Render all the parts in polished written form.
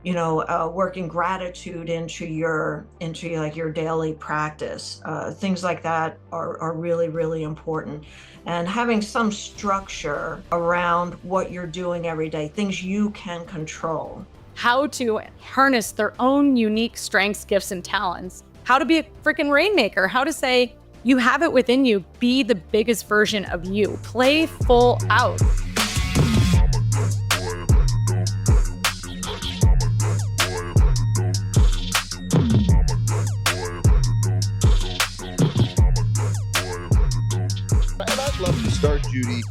working gratitude into like your daily practice. Things like that are really, really important. And having some structure around what you're doing every day, things you can control. How to harness their own unique strengths, gifts, and talents. How to be a freaking rainmaker. How to say, you have it within you. Be the biggest version of you. Play full out. And I'd love to start, Judy.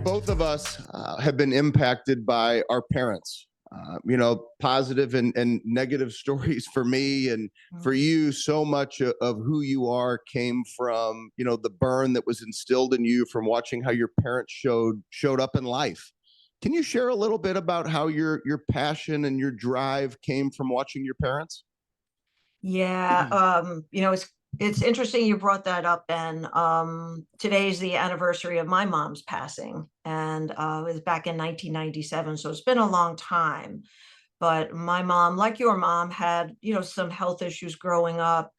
Both of us have been impacted by our parents. Positive and negative stories for me and for you. So much of who you are came from, the burn that was instilled in you from watching how your parents showed up in life. Can you share a little bit about how your passion and your drive came from watching your parents? Yeah, it's interesting you brought that up, Ben. Today's the anniversary of my mom's passing, and it was back in 1997, so it's been a long time. But my mom, like your mom, had some health issues growing up.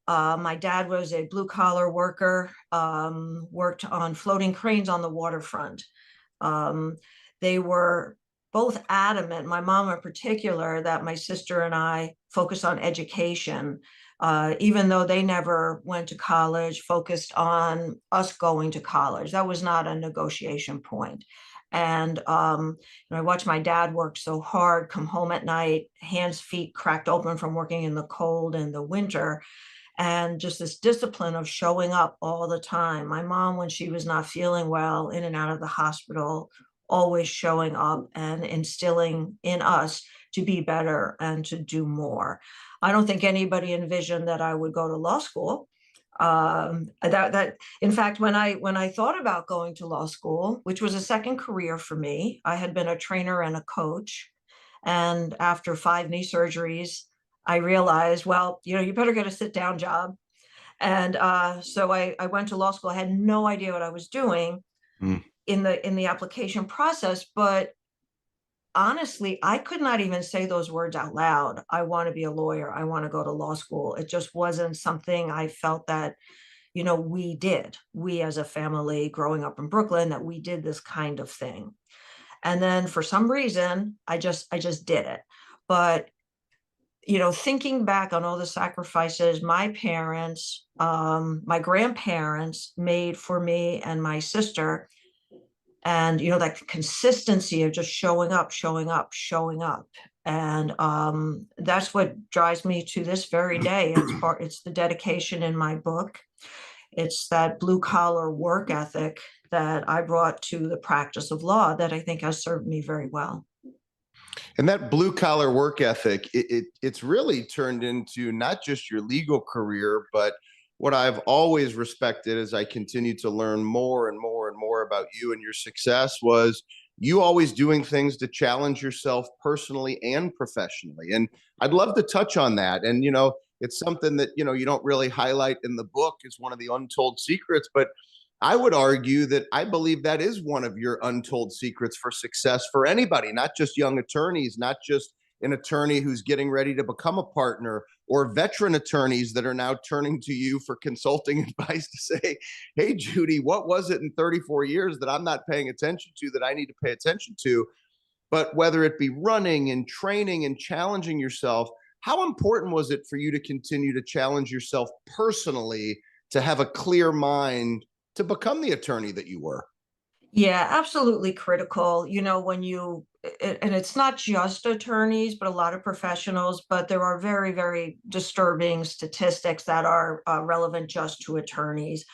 My dad was a blue collar worker, worked on floating cranes on the waterfront. They were both adamant, my mom in particular, that my sister and I focus on education, even though they never went to college, focused on us going to college. That was not a negotiation point. And I watched my dad work so hard, come home at night, hands, feet cracked open from working in the cold and the winter, and just this discipline of showing up all the time. My mom, when she was not feeling well, in and out of the hospital, always showing up and instilling in us to be better and to do more. I don't think anybody envisioned that I would go to law school. That in fact, when I thought about going to law school, which was a second career for me, I had been a trainer and a coach. And after 5 knee surgeries, I realized, well, you better get a sit down job. And so I went to law school. I had no idea what I was doing Mm. in the application process, but honestly, I could not even say those words out loud. I want to be a lawyer. I want to go to law school. It just wasn't something I felt that, we as a family growing up in Brooklyn, that we did this kind of thing. And then for some reason, I just did it. But thinking back on all the sacrifices my parents, my grandparents made for me and my sister, and that consistency of just showing up, showing up, showing up. And that's what drives me to this very day. It's the dedication in my book. It's that blue collar work ethic that I brought to the practice of law that I think has served me very well. And that blue collar work ethic, it's really turned into not just your legal career, but what I've always respected as I continue to learn more and more and more about you and your success was you always doing things to challenge yourself personally and professionally. And I'd love to touch on that. And, it's something that, you don't really highlight in the book as one of the untold secrets, but I would argue that I believe that is one of your untold secrets for success for anybody, not just young attorneys, not just an attorney who's getting ready to become a partner, or veteran attorneys that are now turning to you for consulting advice to say, hey, Judy, what was it in 34 years that I'm not paying attention to that I need to pay attention to? But whether it be running and training and challenging yourself, how important was it for you to continue to challenge yourself personally to have a clear mind to become the attorney that you were? Yeah, absolutely critical. And it's not just attorneys, but a lot of professionals, but there are very, very disturbing statistics that are relevant just to attorneys,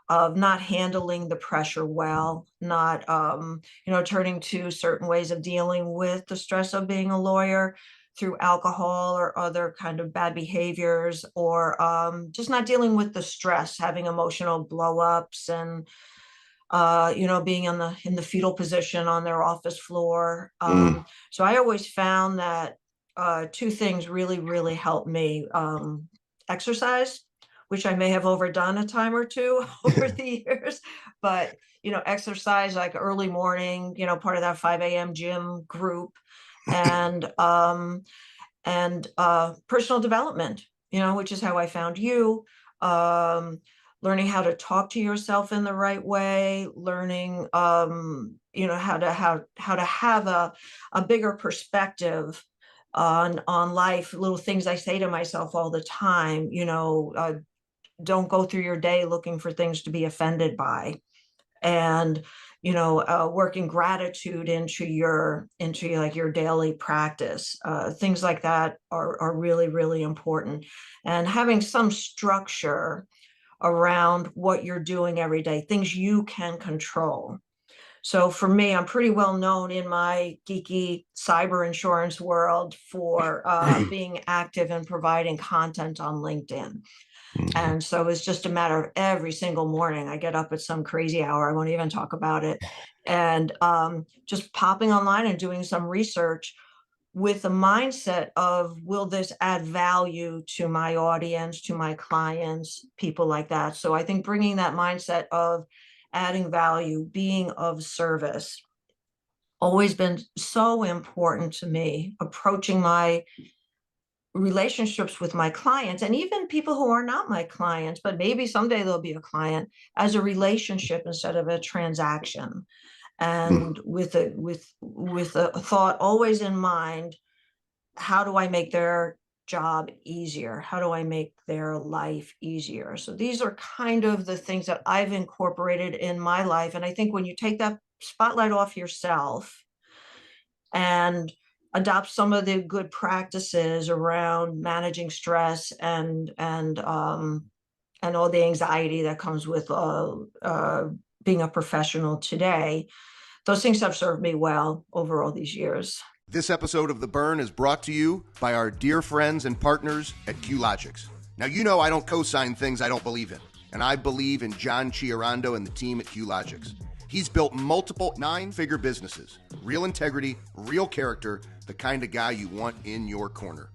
of not handling the pressure well, not, turning to certain ways of dealing with the stress of being a lawyer through alcohol or other kind of bad behaviors, or just not dealing with the stress, having emotional blow-ups, and being in the fetal position on their office floor. Mm. So I always found that two things really, really helped me. Exercise, which I may have overdone a time or two over the years, but exercise like early morning, part of that 5 a.m. gym group, and personal development, which is how I found you. Learning how to talk to yourself in the right way, learning, how to have a bigger perspective on life. Little things I say to myself all the time, don't go through your day looking for things to be offended by, and working gratitude into your daily practice. Things like that are really, really important, and having some structure around what you're doing every day, things you can control. So for me, I'm pretty well known in my geeky cyber insurance world for being active and providing content on LinkedIn. And so it's just a matter of every single morning, I get up at some crazy hour, I won't even talk about it, and just popping online and doing some research with the mindset of, will this add value to my audience, to my clients, people like that. So I think bringing that mindset of adding value, being of service, always been so important to me. Approaching my relationships with my clients, and even people who are not my clients, but maybe someday they'll be a client, as a relationship instead of a transaction. And with a thought always in mind, how do I make their job easier? How do I make their life easier? So these are kind of the things that I've incorporated in my life. And I think when you take that spotlight off yourself and adopt some of the good practices around managing stress and all the anxiety that comes with being a professional today, those things have served me well over all these years. This episode of The Burn is brought to you by our dear friends and partners at QLogix. Now, I don't co-sign things I don't believe in, and I believe in John Chiarando and the team at QLogix. He's built multiple 9-figure businesses, real integrity, real character, the kind of guy you want in your corner.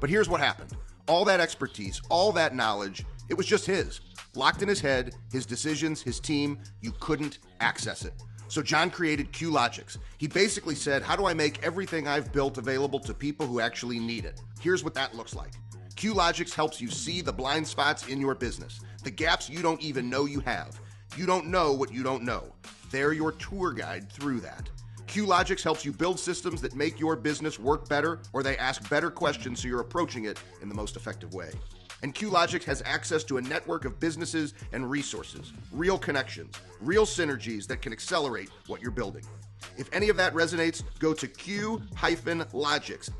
But here's what happened. All that expertise, all that knowledge, it was just his. Locked in his head, his decisions, his team, you couldn't access it. So John created QLogix. He basically said, how do I make everything I've built available to people who actually need it? Here's what that looks like. QLogix helps you see the blind spots in your business, the gaps you don't even know you have. You don't know what you don't know. They're your tour guide through that. QLogix helps you build systems that make your business work better, or they ask better questions so you're approaching it in the most effective way. And QLogix has access to a network of businesses and resources, real connections, real synergies that can accelerate what you're building. If any of that resonates, go to Q-Logix,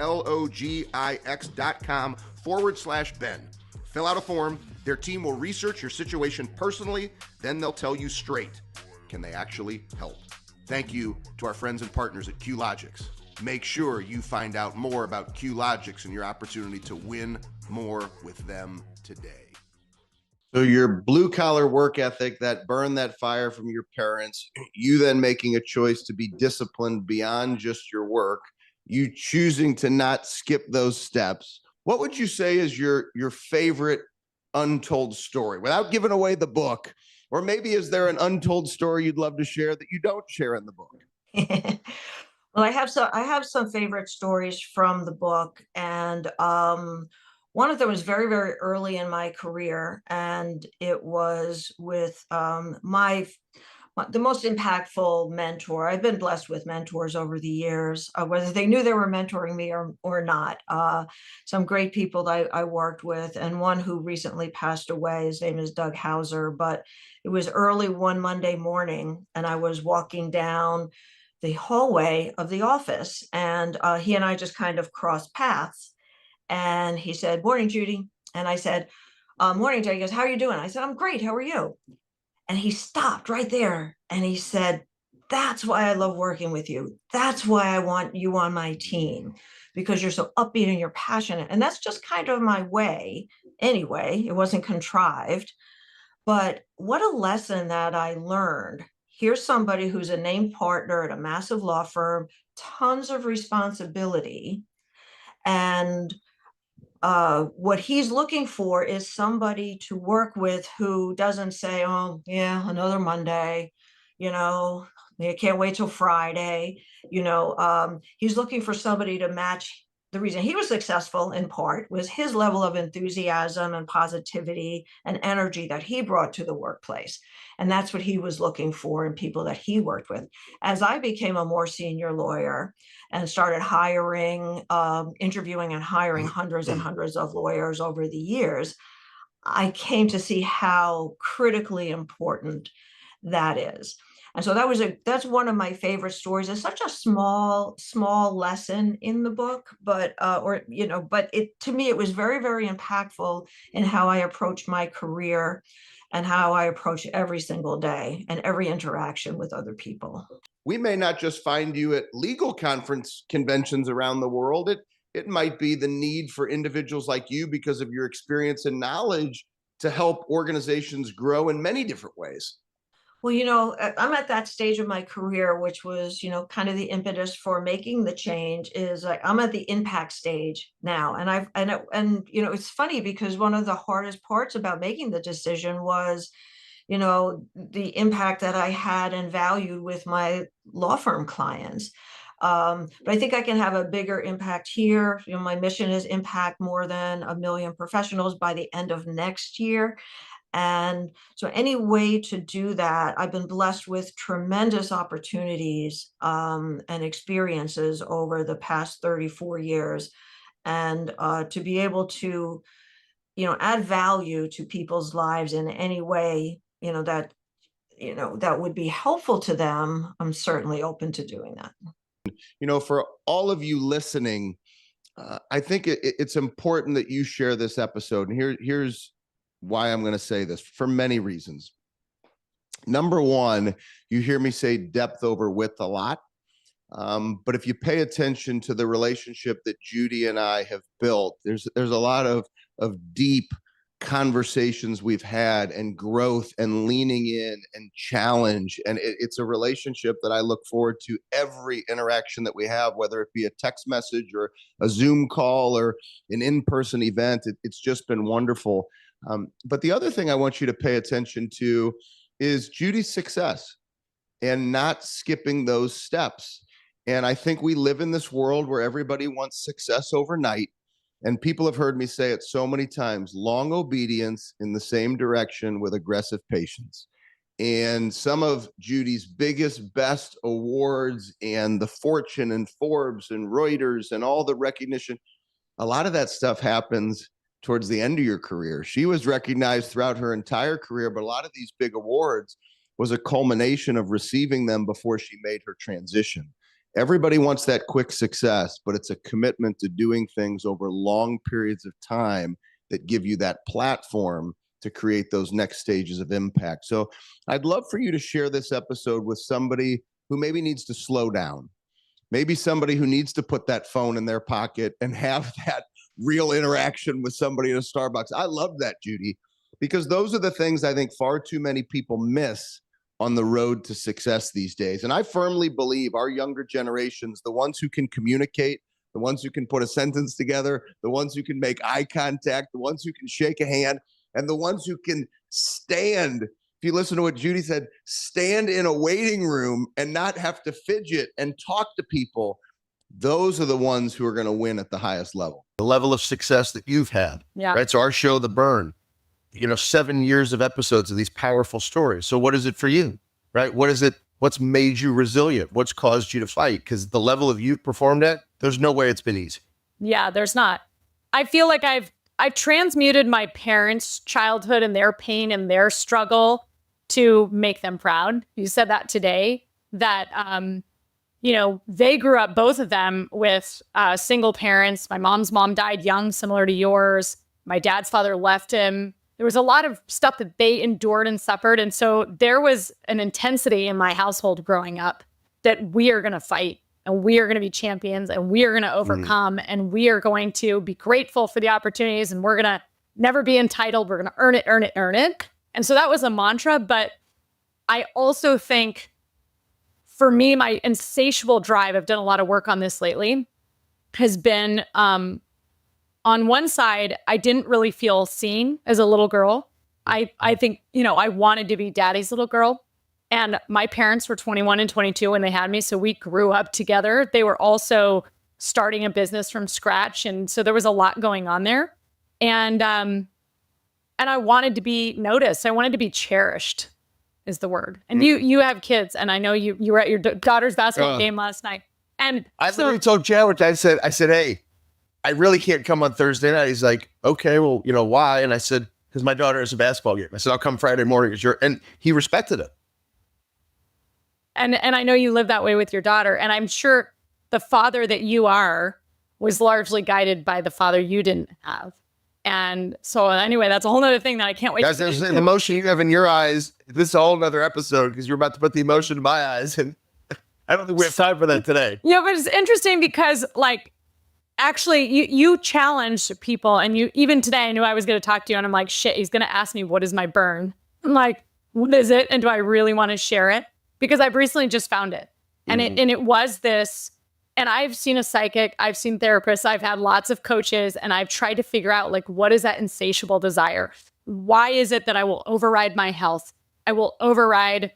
LOGIX.com/Ben. Fill out a form. Their team will research your situation personally, then they'll tell you straight. Can they actually help? Thank you to our friends and partners at QLogix. Make sure you find out more about QLogix and your opportunity to win more with them today. So your blue collar work ethic, that burn that fire from your parents, you then making a choice to be disciplined beyond just your work, you choosing to not skip those steps. What would you say is your favorite untold story, without giving away the book? Or maybe is there an untold story you'd love to share that you don't share in the book? Well, I have some favorite stories from the book, and one of them was very, very early in my career, and it was with the most impactful mentor. I've been blessed with mentors over the years, whether they knew they were mentoring me or not. Some great people that I worked with, and one who recently passed away. His name is Doug Hauser, but it was early one Monday morning, and I was walking down the hallway of the office, and he and I just kind of crossed paths. And he said, "Morning, Judy." And I said, "Morning, Doug." He goes, "How are you doing?" I said, "I'm great. How are you?" And he stopped right there and he said, "That's why I love working with you. That's why I want you on my team, because you're so upbeat and you're passionate." And that's just kind of my way anyway. It wasn't contrived. But what a lesson that I learned. Here's somebody who's a named partner at a massive law firm, tons of responsibility. And what he's looking for is somebody to work with who doesn't say, "Oh, yeah, another Monday, I can't wait till Friday. He's looking for somebody to match. The reason he was successful in part was his level of enthusiasm and positivity and energy that he brought to the workplace. And that's what he was looking for in people that he worked with. As I became a more senior lawyer and started interviewing and hiring hundreds and hundreds of lawyers over the years, I came to see how critically important that is. And so that's one of my favorite stories. It's such a small lesson in the book, but to me, it was very, very impactful in how I approach my career and how I approach every single day and every interaction with other people. We may not just find you at legal conference conventions around the world. It might be the need for individuals like you, because of your experience and knowledge, to help organizations grow in many different ways. Well, I'm at that stage of my career, which was, kind of the impetus for making the change. Is like I'm at the impact stage now, and it's funny because one of the hardest parts about making the decision was, the impact that I had and valued with my law firm clients. But I think I can have a bigger impact here. My mission is impact more than 1 million professionals by the end of next year. And so any way to do that, I've been blessed with tremendous opportunities and experiences over the past 34 years. And to be able to, add value to people's lives in any way, that would be helpful to them, I'm certainly open to doing that. For all of you listening, I think it's important that you share this episode. And here's why I'm going to say this, for many reasons. Number one, you hear me say depth over width a lot. But if you pay attention to the relationship that Judy and I have built, there's a lot of deep conversations we've had, and growth, and leaning in, and challenge. And it's a relationship that I look forward to every interaction that we have, whether it be a text message or a Zoom call or an in-person event. It's just been wonderful. But the other thing I want you to pay attention to is Judy's success and not skipping those steps. And I think we live in this world where everybody wants success overnight. And people have heard me say it so many times: long obedience in the same direction with aggressive patience. And some of Judy's biggest, best awards, and the Fortune and Forbes and Reuters and all the recognition, a lot of that stuff happens towards the end of your career. She was recognized throughout her entire career, but a lot of these big awards was a culmination of receiving them before she made her transition. Everybody wants that quick success, but it's a commitment to doing things over long periods of time that give you that platform to create those next stages of impact. So I'd love for you to share this episode with somebody who maybe needs to slow down, maybe somebody who needs to put that phone in their pocket and have that real interaction with somebody in a Starbucks. I love that, Judy, because those are the things I think far too many people miss on the road to success these days. And I firmly believe our younger generations, the ones who can communicate, the ones who can put a sentence together, the ones who can make eye contact, the ones who can shake a hand, and the ones who can stand, if you listen to what Judy said, stand in a waiting room and not have to fidget and talk to people. Those are the ones who are going to win at the highest level. The level of success that you've had, right? So our show, The Burn, 7 years of episodes of these powerful stories. So what is it for you, right? What is it? What's made you resilient? What's caused you to fight? Because the level of you've performed at, there's no way it's been easy. Yeah, there's not. I feel like I transmuted my parents' childhood and their pain and their struggle to make them proud. You said that today, that, they grew up, both of them, with single parents. My mom's mom died young, similar to yours. My dad's father left him. There was a lot of stuff that they endured and suffered. And so there was an intensity in my household growing up that we are going to fight, and we are going to be champions, and we are going to overcome, and we are going to be grateful for the opportunities, and we're going to never be entitled. We're going to earn it, earn it, earn it. And so that was a mantra. But I also think, for me, my insatiable drive, I've done a lot of work on this lately, has been, on one side, I didn't really feel seen as a little girl. I think, I wanted to be daddy's little girl. And my parents were 21 and 22 when they had me. So we grew up together. They were also starting a business from scratch. And so there was a lot going on there. And I wanted to be noticed. I wanted to be cherished is the word. And you have kids. And I know you were at your daughter's basketball game last night. And I literally told Chad, I said, hey, I really can't come on Thursday night. He's like, okay, well, why? And I said, because my daughter has a basketball game. I said, I'll come Friday morning. And he respected it. And I know you live that way with your daughter. And I'm sure the father that you are was largely guided by the father you didn't have. And so anyway, that's a whole nother thing that I can't wait Guys, there's the emotion you have in your eyes. This is a whole nother episode because you're about to put the emotion in my eyes. And I don't think we have time for that today. Yeah, but it's interesting because actually you challenge people, and you, even today I knew I was going to talk to you and I'm like, shit, he's going to ask me, what is my burn? I'm like, what is it? And do I really want to share it? Because I've recently just found it. And it was this, and I've seen a psychic, I've seen therapists, I've had lots of coaches, and I've tried to figure out what is that insatiable desire? Why is it that I will override my health? I will override,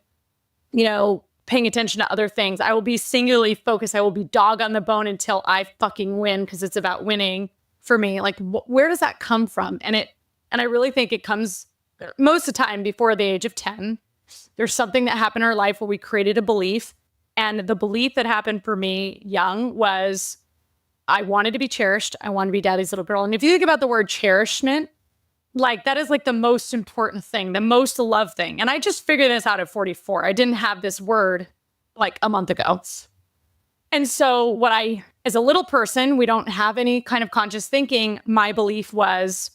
paying attention to other things. I will be singularly focused. I will be dog on the bone until I fucking win, because it's about winning for me. Where does that come from? And I really think it comes most of the time before the age of 10. There's something that happened in our life where we created a belief. And the belief that happened for me young was I wanted to be cherished. I wanted to be daddy's little girl. And if you think about the word cherishment, that is the most important thing, the most loved thing. And I just figured this out at 44. I didn't have this word a month ago. And so as a little person, we don't have any kind of conscious thinking. My belief was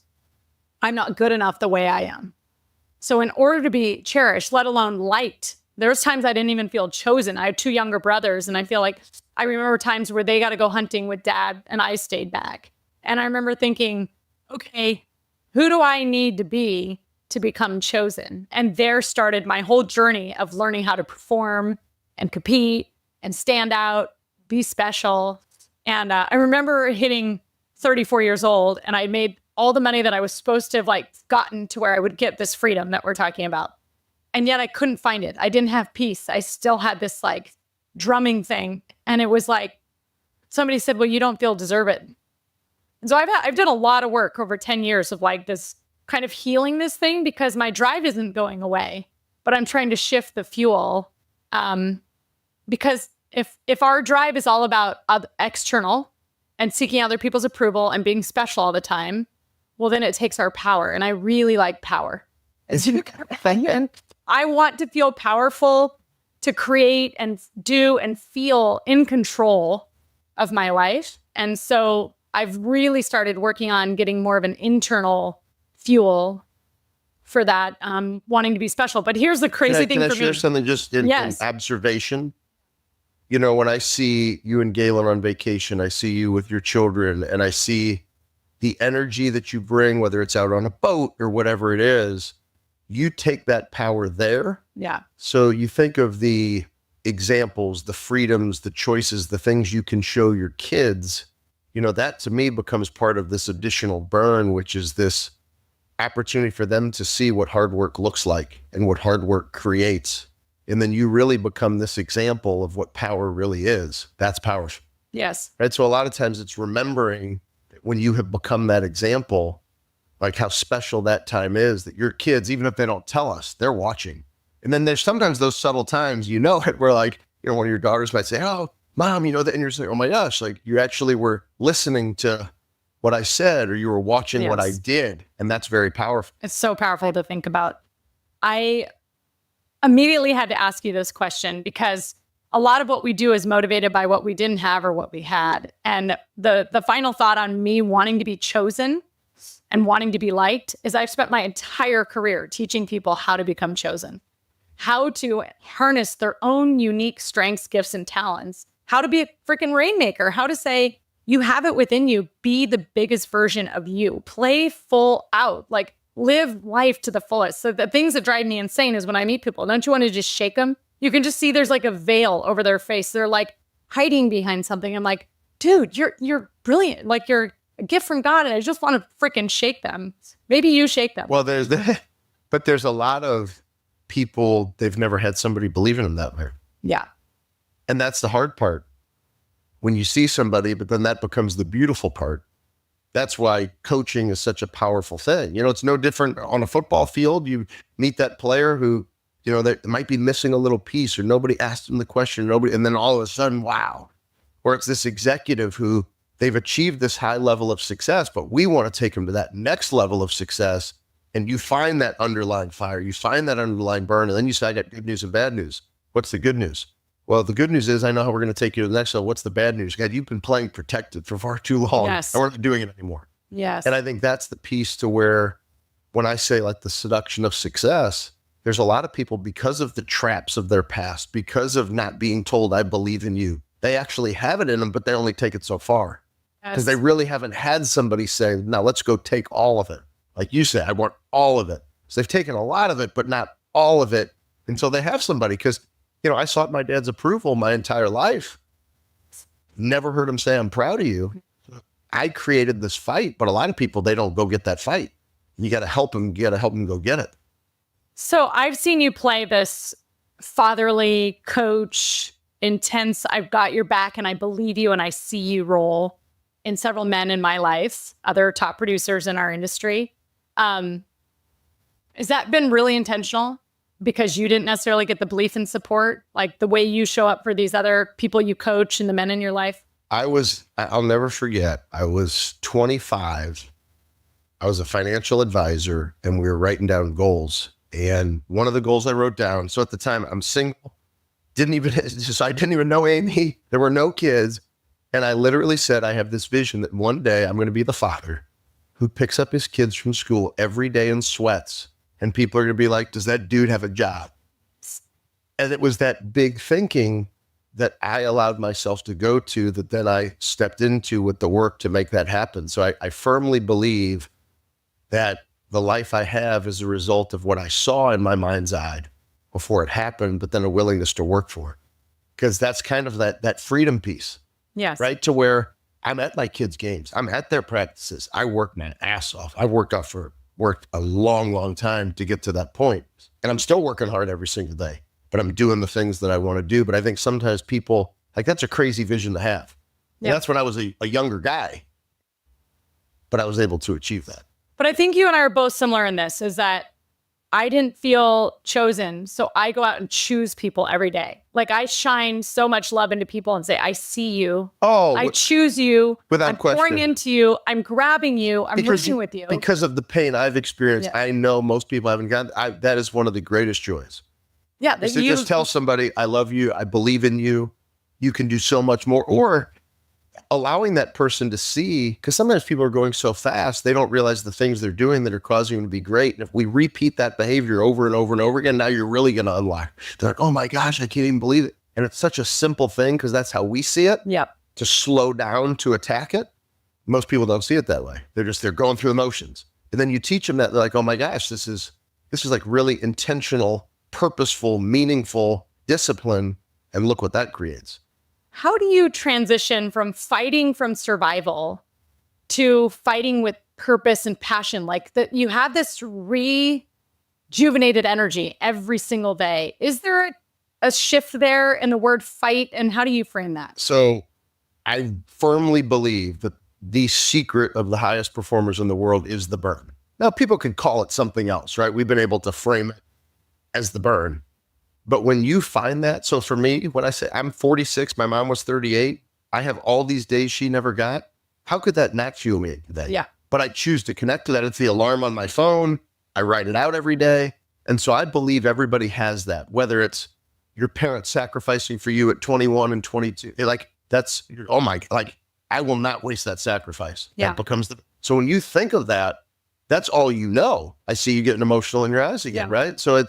I'm not good enough the way I am. So in order to be cherished, let alone liked, there's times I didn't even feel chosen. I had 2 younger brothers, and I feel I remember times where they got to go hunting with dad and I stayed back. And I remember thinking, okay, who do I need to be to become chosen? And there started my whole journey of learning how to perform and compete and stand out, be special. And I remember hitting 34 years old, and I made all the money that I was supposed to have gotten to where I would get this freedom that we're talking about. And yet I couldn't find it. I didn't have peace. I still had this drumming thing. And it was somebody said, well, you don't feel deserve it. And so I've done a lot of work over 10 years of this kind of healing this thing, because my drive isn't going away, but I'm trying to shift the fuel. Because if our drive is all about external and seeking other people's approval and being special all the time, well, then it takes our power. And I really like power. I want to feel powerful to create and do and feel in control of my life. And so I've really started working on getting more of an internal fuel for that, wanting to be special. But here's the crazy thing for me. Can I share something just in observation? When I see you and Galen on vacation, I see you with your children, and I see the energy that you bring, whether it's out on a boat or whatever it is, you take that power there. Yeah. So you think of the examples, the freedoms, the choices, the things you can show your kids, that to me becomes part of this additional burn, which is this opportunity for them to see what hard work looks like and what hard work creates. And then you really become this example of what power really is. That's power. Yes. Right. So a lot of times it's remembering that when you have become that example, how special that time is, that your kids, even if they don't tell us, they're watching. And then there's sometimes those subtle times, it, where one of your daughters might say, oh, Mom, that, and you're saying, oh my gosh, you actually were listening to what I said, or you were watching what I did. And that's very powerful. It's so powerful to think about. I immediately had to ask you this question, because a lot of what we do is motivated by what we didn't have or what we had. And the final thought on me wanting to be chosen and wanting to be liked is I've spent my entire career teaching people how to become chosen, how to harness their own unique strengths, gifts, and talents, how to be a freaking rainmaker, how to say, you have it within you, be the biggest version of you, play full out, live life to the fullest. So the things that drive me insane is when I meet people, don't you want to just shake them? You can just see there's a veil over their face. They're hiding behind something. I'm like, dude, you're brilliant. You're a gift from God, and I just want to freaking shake them. Maybe you shake them. Well, there's a lot of people, they've never had somebody believe in them that way. Yeah. And that's the hard part. When you see somebody, but then that becomes the beautiful part. That's why coaching is such a powerful thing. It's no different on a football field. You meet that player who, they might be missing a little piece, or nobody asked them the question, and then all of a sudden, wow. Or it's this executive who they've achieved this high level of success, but we want to take them to that next level of success. And you find that underlying fire, you find that underlying burn, and then you say, I got good news and bad news. What's the good news? Well, the good news is I know how we're going to take you to the next level. What's the bad news? God, you've been playing protected for far too long. Yes. And we're not doing it anymore. Yes. And I think that's the piece to where, when I say like the seduction of success, there's a lot of people, because of the traps of their past, because of not being told, I believe in you, they actually have it in them, but they only take it so far. Because they really haven't had somebody say, now let's go take all of it. Like you said, I want all of it. So they've taken a lot of it, but not all of it until they have somebody. Because, I sought my dad's approval my entire life. Never heard him say, I'm proud of you. I created this fight, but a lot of people, they don't go get that fight. You got to help them. You got to help them go get it. So I've seen you play this fatherly coach, intense, I've got your back and I believe you and I see you role in several men in my life, other top producers in our industry. Has that been really intentional? Because you didn't necessarily get the belief and support, like the way you show up for these other people you coach and the men in your life? I'll never forget, I was 25. I was a financial advisor and we were writing down goals. And one of the goals I wrote down, so at the time I'm single, I didn't even know Amy. There were no kids. And I literally said, I have this vision that one day I'm going to be the father who picks up his kids from school every day in sweats. And people are going to be like, does that dude have a job? And it was that big thinking that I allowed myself to go to, that then I stepped into with the work to make that happen. So I firmly believe that the life I have is a result of what I saw in my mind's eye before it happened, but then a willingness to work for it. Because that's kind of that freedom piece. Yes. Right? To where I'm at my kids' games. I'm at their practices. I work my ass off. I've worked a long time to get to that point. And I'm still working hard every single day, but I'm doing the things that I want to do. But I think sometimes people, like, that's a crazy vision to have. Yeah. And that's when I was a younger guy, but I was able to achieve that. But I think you and I are both similar in this, is that I didn't feel chosen. So I go out and choose people every day. Like, I shine so much love into people and say, I see you. Oh, I choose you. Without question. I'm pouring into you. I'm grabbing you. I'm working with you. Because of the pain I've experienced, I know most people haven't gotten. That is one of the greatest joys. Yeah. To just tell somebody, I love you. I believe in you. You can do so much more. Or allowing that person to see, because sometimes people are going so fast, they don't realize the things they're doing that are causing them to be great. And if we repeat that behavior over and over and over again, now you're really going to unlock. They're like, oh my gosh, I can't even believe it. And it's such a simple thing, because that's how we see it. Yep. To slow down, to attack it. Most people don't see it that way. They're going through the motions. And then you teach them that, they're like, oh my gosh, this is like really intentional, purposeful, meaningful discipline. And look what that creates. How do you transition from fighting from survival to fighting with purpose and passion? Like, that you have this rejuvenated energy every single day. Is there a shift there in the word fight? And how do you frame that? So I firmly believe that the secret of the highest performers in the world is the burn. Now, people can call it something else, right? We've been able to frame it as the burn. But when you find that, so for me, when I say I'm 46, my mom was 38, I have all these days she never got. How could that not fuel me today? Yeah. But I choose to connect to that. It's the alarm on my phone. I write it out every day. And so I believe everybody has that, whether it's your parents sacrificing for you at 21 and 22. I will not waste that sacrifice. Yeah. That becomes so when you think of that, that's all you know. I see you getting emotional in your eyes again, right? So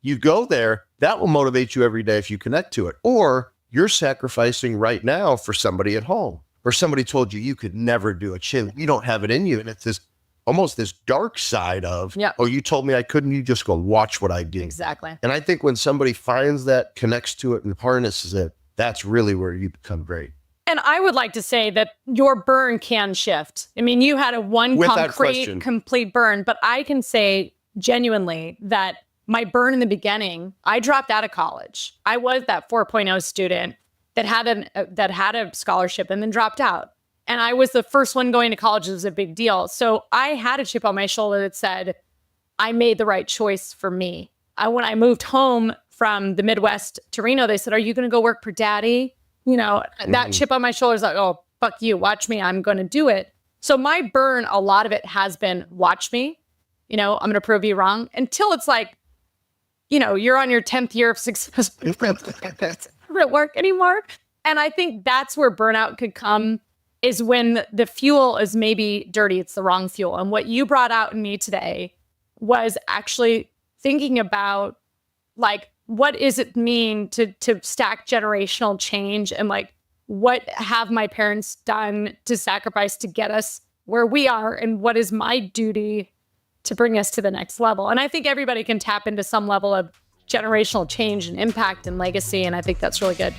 you go there, that will motivate you every day if you connect to it. Or you're sacrificing right now for somebody at home, or somebody told you you could never do it. Shit, you don't have it in you. And it's almost this dark side of, oh, you told me I couldn't, you just go watch what I did. Exactly. And I think when somebody finds that, connects to it and harnesses it, that's really where you become great. And I would like to say that your burn can shift. I mean, you had a complete burn, but I can say genuinely that my burn in the beginning, I dropped out of college. I was that 4.0 student that had a scholarship and then dropped out. And I was the first one going to college. It was a big deal. So I had a chip on my shoulder that said, I made the right choice for me. When I moved home from the Midwest to Reno, they said, are you going to go work for daddy? You know, that chip on my shoulder is like, oh, fuck you. Watch me. I'm going to do it. So my burn, a lot of it has been watch me. You know, I'm going to prove you wrong until it's like, you know, you're on your 10th year of success. It doesn't work anymore. And I think that's where burnout could come, is when the fuel is maybe dirty. It's the wrong fuel. And what you brought out in me today was actually thinking about, like, what does it mean to stack generational change, and like, what have my parents done to sacrifice to get us where we are, and what is my duty to bring us to the next level? And I think everybody can tap into some level of generational change and impact and legacy. And I think that's really good.